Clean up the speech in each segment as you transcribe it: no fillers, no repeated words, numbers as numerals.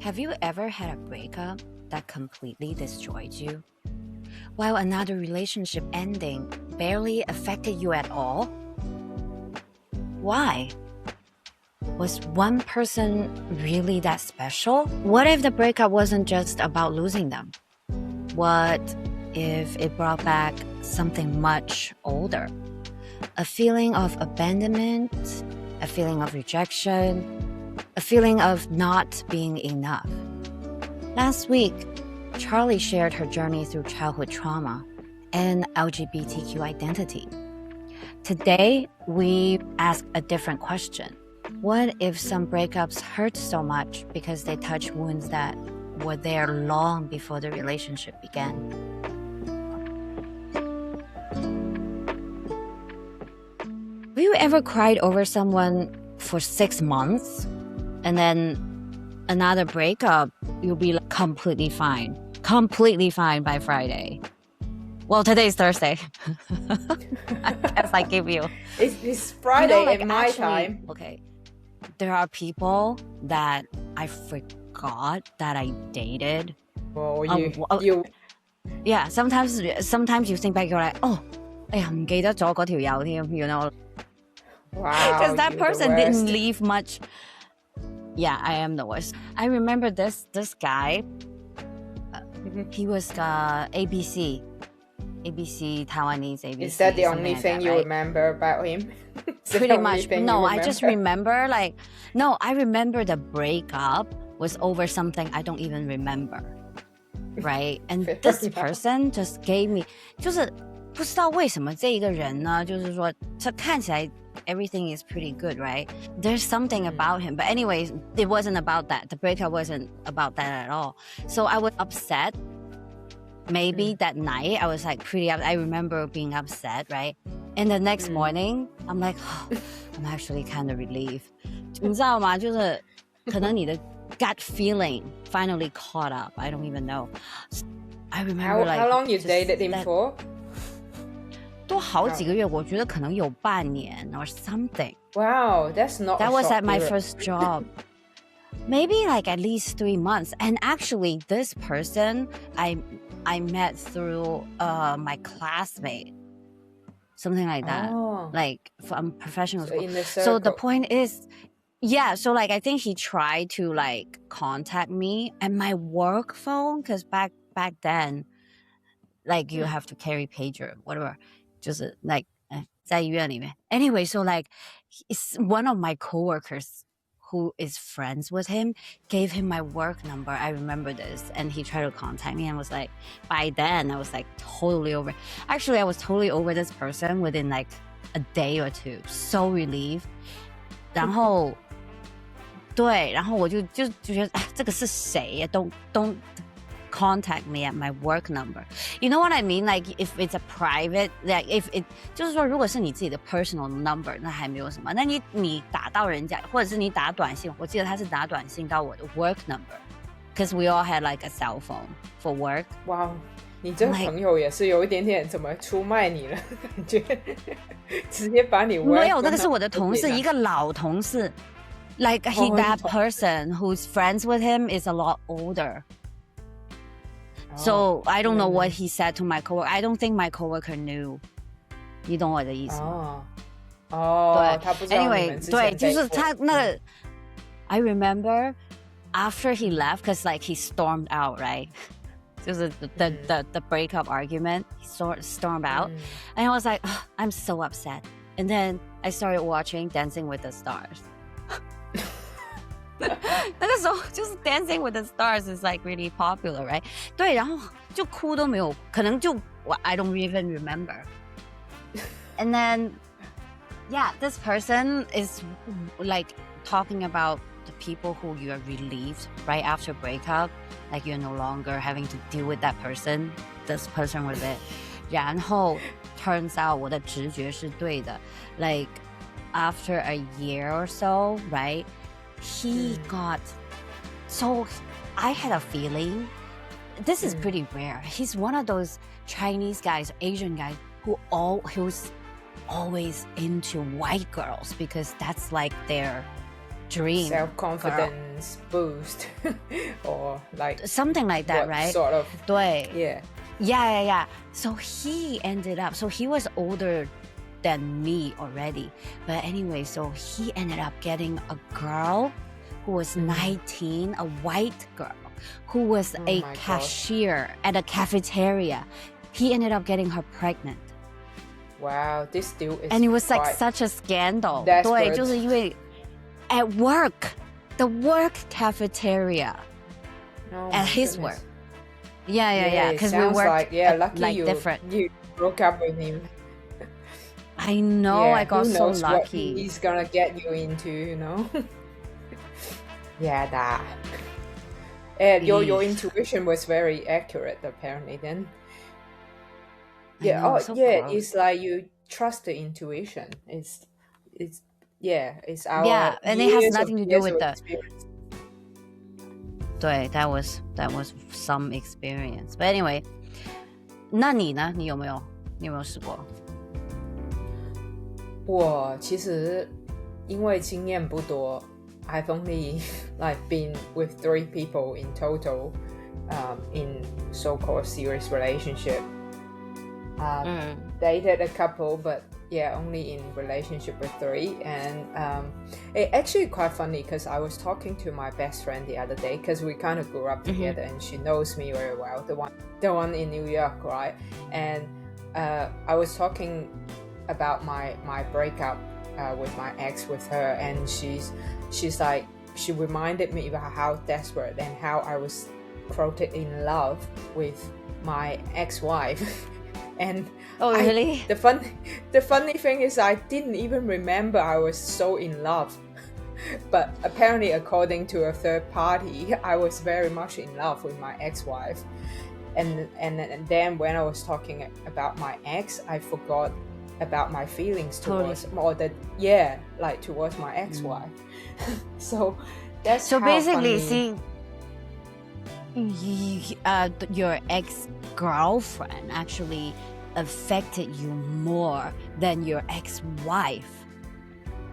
Have you ever had a breakup that completely destroyed you? While another relationship ending barely affected you at all? Why? Was one person really that special? What if the breakup wasn't just about losing them? What if it brought back something much older? A feeling of abandonment, a feeling of rejection, a feeling of not being enough. Last week, Charlie shared her journey through childhood trauma and LGBTQ identity. Today, we ask a different question. What if some breakups hurt so much because they touch wounds that were there long before the relationship began? Have you ever cried over someone for 6 months and then another breakup, you'll be like completely fine by Friday? Well, today is Thursday. I guess I give you. It's Friday in my time. Okay. There are people that I forgot that I dated. Oh, you. Yeah, sometimes you think back, you're like, oh, 哎呀，唔記得咗嗰條友添, you know. Wow. Because that person didn't leave much. Yeah, I am the worst. I remember this guy. He was ABC Taiwanese ABC. Is that the only thing you remember about him? Pretty much. No, I just remember I remember the breakup was over something I don't even remember. Right? And this person just gave me 就是不知道为什么这一个人呢，就是说他看起来 everything is pretty good, right? There's something about him. But anyways, it wasn't about that. The breakup wasn't about that at all. So I was upset. Maybe that night I was like I remember being upset, right? And the next morning, I'm like, oh, I'm actually kind of relieved. 你知道吗？就是可能你的 gut feeling finally caught up. I don't even know. I remember how long you dated him for? 都好几个月，我觉得可能有半年 or something. Wow, that's not. That was at my first job. Maybe like at least 3 months. And actually, this person I met through my classmate, something like that, like from professional school. In the circle. So the point is, yeah. So like I think he tried to like contact me and my work phone, because back then, like you have to carry pager, whatever. 就是like 在医院里面. Anyway, so like one of my coworkers who is friends with him gave him my work number. I remember this, and he tried to contact me and was like, by then I was like totally over. Actually, I was totally over this person within like a day or two. So relieved. 然后我就觉得这个是谁? Don't contact me at my work number. You know what I mean? Like if it's a private, like if it 就是说如果是你自己的 personal number 那还没有什么，那你打到人家或者是你打短信，我记得他是打短信到我的 work number, because we all had like a cell phone for work. Wow, 你这个朋友也是有一点点怎么出卖你了感觉直接把你 work 没有，那个是我的同事，一个老同事 like that person who's friends with him is a lot older. So I don't know what he said to my coworker. I don't think my coworker knew. 你懂我的意思吗？对，他不知道你们之前 Anyway, 对，就是他那个 I remember after he left, because like he stormed out, right? 就是 the breakup argument, he stormed out. And I was like, oh, I'm so upset. And then I started watching Dancing with the Stars. 那个时候就是 Dancing with the Stars is like really popular, right? 对，然后就哭都没有，可能就 I don't even remember. And then, yeah, this person is like talking about the people who you are relieved right after breakup, like you're no longer having to deal with that person. This person was it. 然后 turns out 我的直觉是对的. Like after a year or so, right? He got, so I had a feeling, this is pretty rare. He's one of those Chinese guys, Asian guys who's always into white girls because that's like their dream self-confidence boost or like something like that, right? Sort of. 对 Yeah. So he ended up, so he was older than me already, but anyway, so he ended up getting a girl who was 19, a white girl who was a cashier at a cafeteria. He ended up getting her pregnant. Wow, this dude is, and it was like such a scandal. 对，就是因为 at work, the work cafeteria, at his work. Yeah. Because we worked lucky like you, different. You broke up with him. I know, I got so lucky. What he's gonna get you into, you know. That. And your intuition was very accurate, apparently. Then. Know, it's like you trust the intuition. It's our and it has nothing to do with the. Experience. 对, that was some experience. But anyway, 那你呢？你有没有试过？我其实因为经验不多 I've only like been with 3 people in total in so-called serious relationship. Dated a couple, but only in relationship with 3. And it actually quite funny because I was talking to my best friend the other day because we kind of grew up together and she knows me very well, the one in New York, right? And I was talking about my breakup with my ex with her, and she's like, she reminded me about how desperate and how I was quoted in love with my ex-wife. And really? The funny thing is I didn't even remember I was so in love. But apparently, according to a third party, I was very much in love with my ex-wife. And then when I was talking about my ex, I forgot about my feelings towards towards my ex-wife. So that's so how basically, funny. See, your ex-girlfriend actually affected you more than your ex-wife,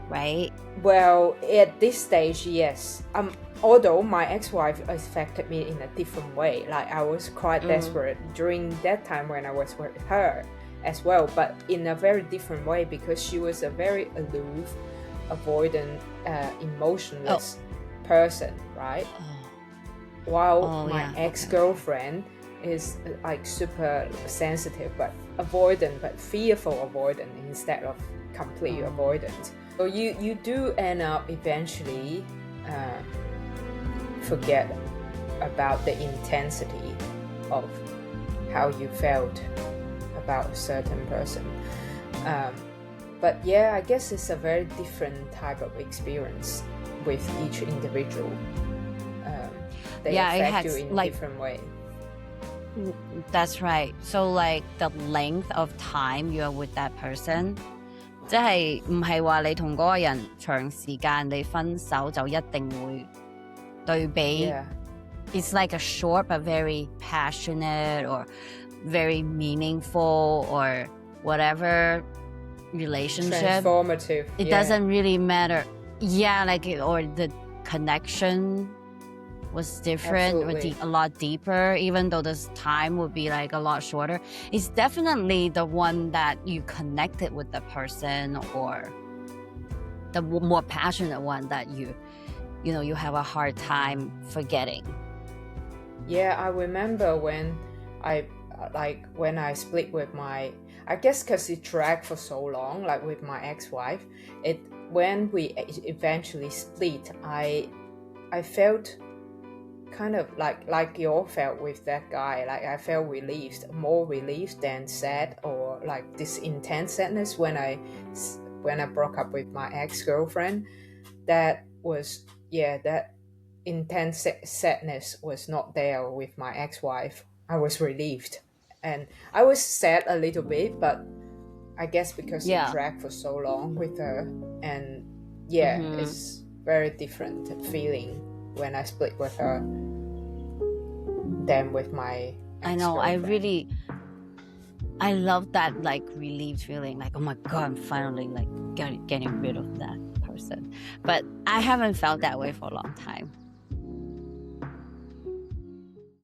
right? Well, at this stage, yes. Although my ex-wife affected me in a different way. Like I was quite desperate during that time when I was with her as well, but in a very different way because she was a very aloof, avoidant, emotionless person, right? While my ex-girlfriend is like super sensitive but avoidant, but fearful avoidant instead of complete avoidant. So you do end up eventually forget about the intensity of how you felt about a certain person. But I guess it's a very different type of experience with each individual. They affect you in a different way. That's right. So like the length of time you are with that person, 即係唔係話你同嗰個人長時間你分手就一定會對比。It's like a short but very passionate or very meaningful or whatever relationship. Transformative. It doesn't really matter. Or the connection was different or a lot deeper, even though this time would be like a lot shorter. It's definitely the one that you connected with the person, or the more passionate one that you have a hard time forgetting. I remember when I split with my, I guess because it dragged for so long, like with my ex-wife, when we eventually split, I felt kind of like you all felt with that guy. Like I felt relieved, more relieved than sad, or like this intense sadness when I broke up with my ex-girlfriend. That was that intense sadness was not there with my ex-wife. I was relieved, and I was sad a little bit, but I guess because it dragged for so long with her, and it's very different feeling when I split with her than with my ex-girlfriend. I know. I love that like relieved feeling. Like, oh my god, I'm finally like getting rid of that person. But I haven't felt that way for a long time.